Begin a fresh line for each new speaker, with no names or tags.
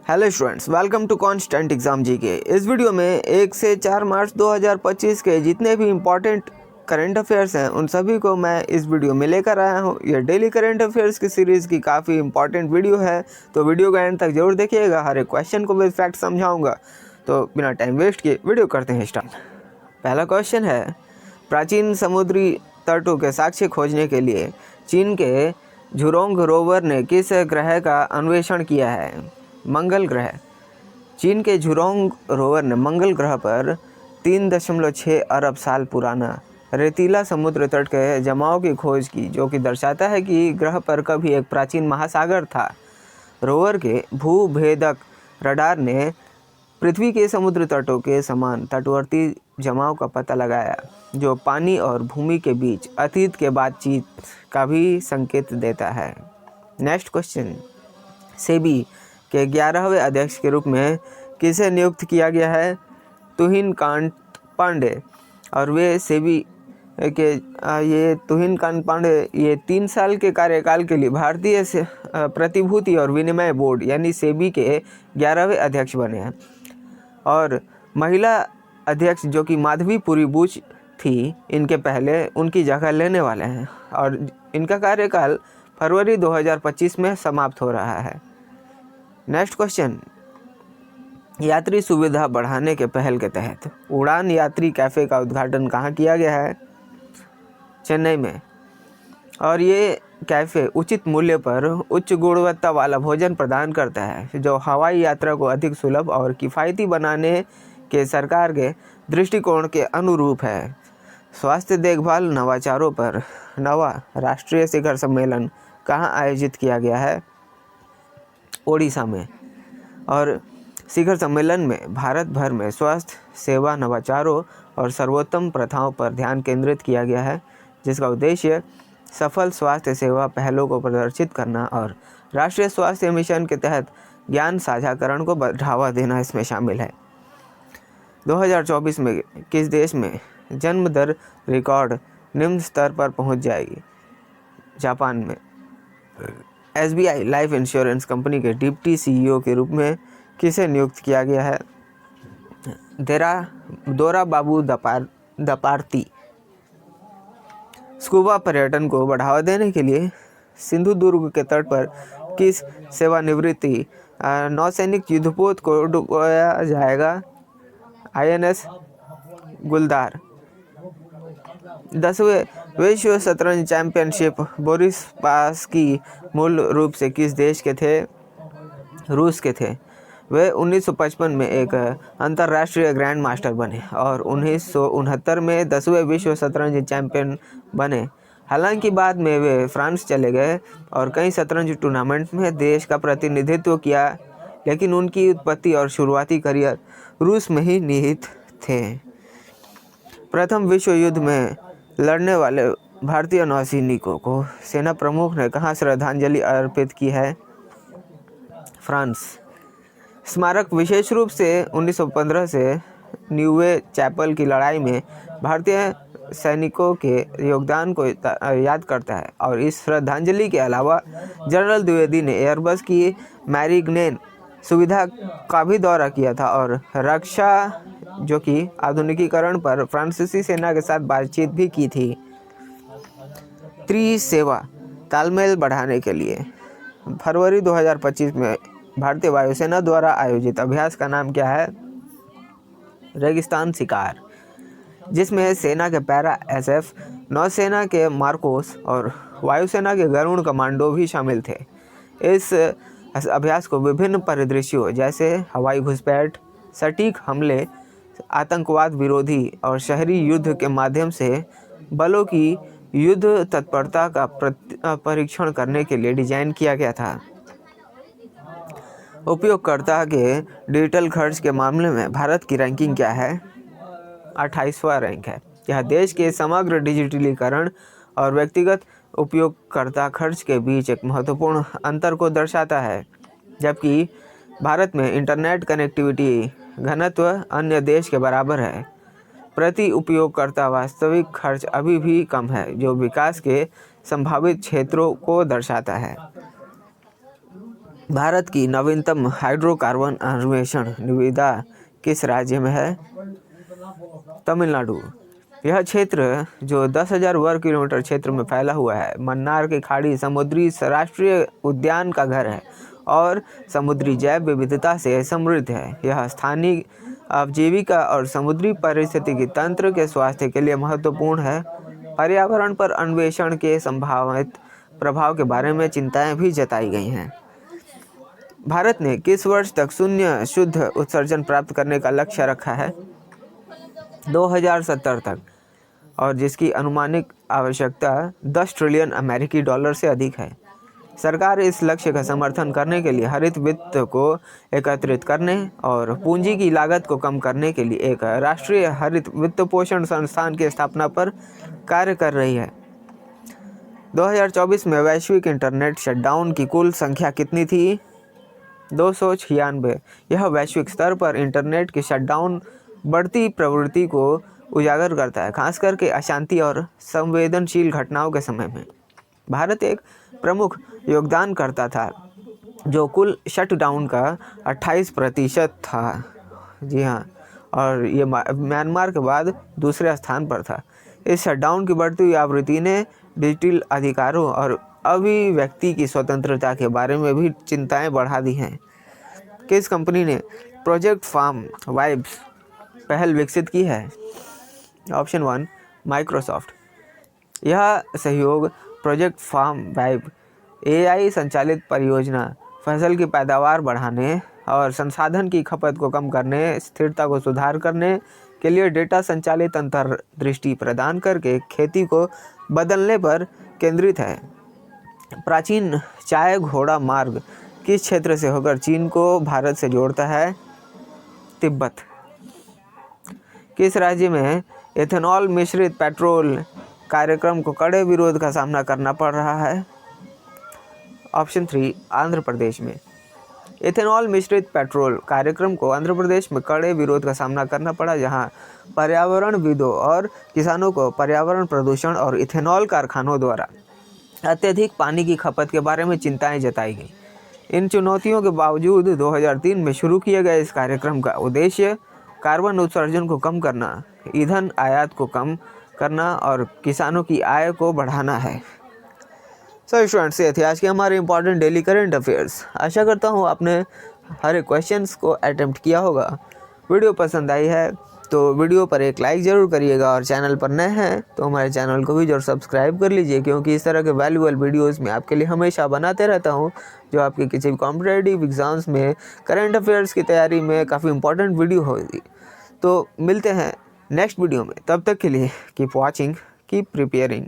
Hello students, welcome to constant exam GK. इस video में 1 से 4 मार्च 2025 के जितने भी इम्पोर्टेंट करंट अफेयर्स हैं उन सभी को मैं इस वीडियो में लेकर आया हूं। यह डेली करंट अफेयर्स की सीरीज़ की काफ़ी इंपॉर्टेंट वीडियो है, तो वीडियो का एंड तक जरूर देखिएगा। हर एक क्वेश्चन को विद फैक्ट समझाऊंगा, तो बिना टाइम वेस्ट किए वीडियो करते हैं स्टार्ट। पहला क्वेश्चन है, प्राचीन समुद्री तटों के साक्ष्य खोजने के लिए चीन के झुरोंग रोवर ने किस ग्रह का अन्वेषण किया है? मंगल ग्रह। चीन के झुरोंग रोवर ने मंगल ग्रह पर 3.6 अरब साल पुराना रेतीला समुद्र तट के जमाव की खोज की, जो कि दर्शाता है कि ग्रह पर कभी एक प्राचीन महासागर था। रोवर के भूभेदक रडार ने पृथ्वी के समुद्र तटों के समान तटवर्ती जमाव का पता लगाया, जो पानी और भूमि के बीच अतीत के बातचीत का भी संकेत देता है। नेक्स्ट क्वेश्चन, सेबी के 11वें अध्यक्ष के रूप में किसे नियुक्त किया गया है? तुहिन कांत पांडे। और वे सेबी के तुहिन कांत पांडे ये 3 साल के कार्यकाल के लिए भारतीय प्रतिभूति और विनिमय बोर्ड यानी सेबी के 11वें अध्यक्ष बने हैं। और महिला अध्यक्ष जो कि माधवीपुरी बुच थी, इनके पहले उनकी जगह लेने वाले हैं और इनका कार्यकाल फरवरी 2025 में समाप्त हो रहा है। नेक्स्ट क्वेश्चन, यात्री सुविधा बढ़ाने के पहल के तहत उड़ान यात्री कैफ़े का उद्घाटन कहाँ किया गया है? चेन्नई में। और ये कैफ़े उचित मूल्य पर उच्च गुणवत्ता वाला भोजन प्रदान करता है, जो हवाई यात्रा को अधिक सुलभ और किफ़ायती बनाने के सरकार के दृष्टिकोण के अनुरूप है। स्वास्थ्य देखभाल नवाचारों पर 9वां राष्ट्रीय शिखर सम्मेलन कहाँ आयोजित किया गया है? ओडिशा में। और शिखर सम्मेलन में भारत भर में स्वास्थ्य सेवा नवाचारों और सर्वोत्तम प्रथाओं पर ध्यान केंद्रित किया गया है, जिसका उद्देश्य सफल स्वास्थ्य सेवा पहलों को प्रदर्शित करना और राष्ट्रीय स्वास्थ्य मिशन के तहत ज्ञान साझाकरण को बढ़ावा देना इसमें शामिल है। 2024 में किस देश में जन्म दर रिकॉर्ड निम्न स्तर पर पहुंच जाएगी? जापान में। एसबीआई लाइफ इंश्योरेंस कंपनी के डिप्टी सीईओ के रूप में किसे नियुक्त किया गया है? दोरा बाबू दपार्ती। स्कूबा पर्यटन को बढ़ावा देने के लिए सिंधुदुर्ग के तट पर किस सेवानिवृत्ति नौसैनिक युद्धपोत को डुबोया जाएगा? INS गुलदार। 10वें विश्व शतरंज चैंपियनशिप बोरिस स्पासकी मूल रूप से किस देश के थे? रूस के थे। वे 1955 में एक अंतर्राष्ट्रीय ग्रैंड मास्टर बने और 1969 में 10वें विश्व शतरंज चैंपियन बने। हालांकि बाद में वे फ्रांस चले गए और कई शतरंज टूर्नामेंट में देश का प्रतिनिधित्व किया, लेकिन उनकी उत्पत्ति और शुरुआती करियर रूस में ही निहित थे। प्रथम विश्व युद्ध में लड़ने वाले भारतीय नौसैनिकों को सेना प्रमुख ने कहाँ श्रद्धांजलि अर्पित की है? फ्रांस। स्मारक विशेष रूप से 1915 से न्यूवे चैपल की लड़ाई में भारतीय सैनिकों के योगदान को याद करता है और इस श्रद्धांजलि के अलावा जनरल द्विवेदी ने एयरबस की मैरिग्नेन सुविधा का भी दौरा किया था और रक्षा जो कि आधुनिकीकरण पर फ्रांसीसी सेना के साथ बातचीत भी की थी। त्रिसेवा तालमेल बढ़ाने के लिए फरवरी 2025 में भारतीय वायुसेना द्वारा आयोजित अभ्यास का नाम क्या है? रेगिस्तान शिकार, जिसमें सेना के पैरा SF, नौसेना के मार्कोस और वायुसेना के गरुड़ कमांडो भी शामिल थे। इस अभ्यास को विभिन्न परिदृश्यों जैसे हवाई घुसपैठ, सटीक हमले, आतंकवाद विरोधी और शहरी युद्ध के माध्यम से बलों की युद्ध तत्परता का परीक्षण करने के लिए डिजाइन किया गया था। उपयोगकर्ता के डिजिटल खर्च के मामले में भारत की रैंकिंग क्या है? 28वां रैंक है। यह देश के समग्र डिजिटलीकरण और व्यक्तिगत उपयोगकर्ता खर्च के बीच एक महत्वपूर्ण अंतर को दर्शाता है। जबकि भारत में इंटरनेट कनेक्टिविटी घनत्व अन्य देश के बराबर है, प्रति उपयोगकर्ता वास्तविक खर्च अभी भी कम है, जो विकास के संभावित क्षेत्रों को दर्शाता है। भारत की नवीनतम हाइड्रोकार्बन अन्वेषण निविदा किस राज्य में है? तमिलनाडु। यह क्षेत्र जो 10,000 वर्ग किलोमीटर क्षेत्र में फैला हुआ है, मन्नार की खाड़ी समुद्री राष्ट्रीय उद्यान का घर है और समुद्री जैव विविधता से समृद्ध है। यह स्थानीय आजीविका और समुद्री पारिस्थितिकी तंत्र के स्वास्थ्य के लिए महत्वपूर्ण है। पर्यावरण पर अन्वेषण के संभावित प्रभाव के बारे में चिंताएं भी जताई गई हैं। भारत ने किस वर्ष तक शून्य शुद्ध उत्सर्जन प्राप्त करने का लक्ष्य रखा है? 2070 तक, और जिसकी अनुमानित आवश्यकता 10 ट्रिलियन अमेरिकी डॉलर से अधिक है। सरकार इस लक्ष्य का समर्थन करने के लिए हरित वित्त को एकत्रित करने और पूंजी की लागत को कम करने के लिए एक राष्ट्रीय हरित वित्त पोषण संस्थान की स्थापना पर कार्य कर रही है। 2024 में वैश्विक इंटरनेट शटडाउन की कुल संख्या कितनी थी? 296। यह वैश्विक स्तर पर इंटरनेट की शटडाउन बढ़ती प्रवृत्ति को उजागर करता है, खास करके अशांति और संवेदनशील घटनाओं के समय में। भारत एक प्रमुख योगदानकर्ता था जो कुल शटडाउन का 28% था। जी हाँ, और ये म्यांमार के बाद दूसरे स्थान पर था। इस शटडाउन की बढ़ती हुई आवृत्ति ने डिजिटल अधिकारों और अभिव्यक्ति की स्वतंत्रता के बारे में भी चिंताएं बढ़ा दी हैं। किस कंपनी ने प्रोजेक्ट फार्म वाइब्स पहल विकसित की है? Option 1 Microsoft. यह सहयोग प्रोजेक्ट फार्म वाइब AI संचालित परियोजना फसल की पैदावार बढ़ाने और संसाधन की खपत को कम करने, स्थिरता को सुधार करने के लिए डेटा संचालित अंतर्दृष्टि प्रदान करके खेती को बदलने पर केंद्रित है। प्राचीन चाय घोड़ा मार्ग किस क्षेत्र से होकर चीन को भारत से जोड़ता है? तिब्बत। किस राज्य में एथेनॉल मिश्रित पेट्रोल कार्यक्रम को कड़े विरोध का सामना करना पड़ रहा है? ऑप्शन 3 आंध्र प्रदेश में। एथेनॉल मिश्रित पेट्रोल कार्यक्रम को आंध्र प्रदेश में कड़े विरोध का सामना करना पड़ा, जहां पर्यावरणविदों और किसानों को पर्यावरण प्रदूषण और इथेनॉल कारखानों द्वारा अत्यधिक पानी की खपत के बारे में चिंताएं जताई गई। इन चुनौतियों के बावजूद 2003 में शुरू किए गए इस कार्यक्रम का उद्देश्य कार्बन उत्सर्जन को कम करना, ईंधन आयात को कम करना और किसानों की आय को बढ़ाना है। सो स्टूडेंट्स, ये थे आज के हमारे इंपॉर्टेंट डेली करंट अफेयर्स। आशा करता हूँ आपने हर एक क्वेश्चंस को अटेम्प्ट किया होगा। वीडियो पसंद आई है तो वीडियो पर एक लाइक ज़रूर करिएगा, और चैनल पर नए हैं तो हमारे चैनल को भी जरूर सब्सक्राइब कर लीजिए, क्योंकि इस तरह के वैल्यूएबल वीडियोस मैं आपके लिए हमेशा बनाते रहता हूं, जो आपके किसी भी कॉम्पिटिटिव एग्ज़ाम्स में करंट अफेयर्स की तैयारी में काफ़ी इंपॉर्टेंट वीडियो होगी। तो मिलते हैं नेक्स्ट वीडियो में, तब तक के लिए कीप वॉचिंग, कीप प्रिपेयरिंग।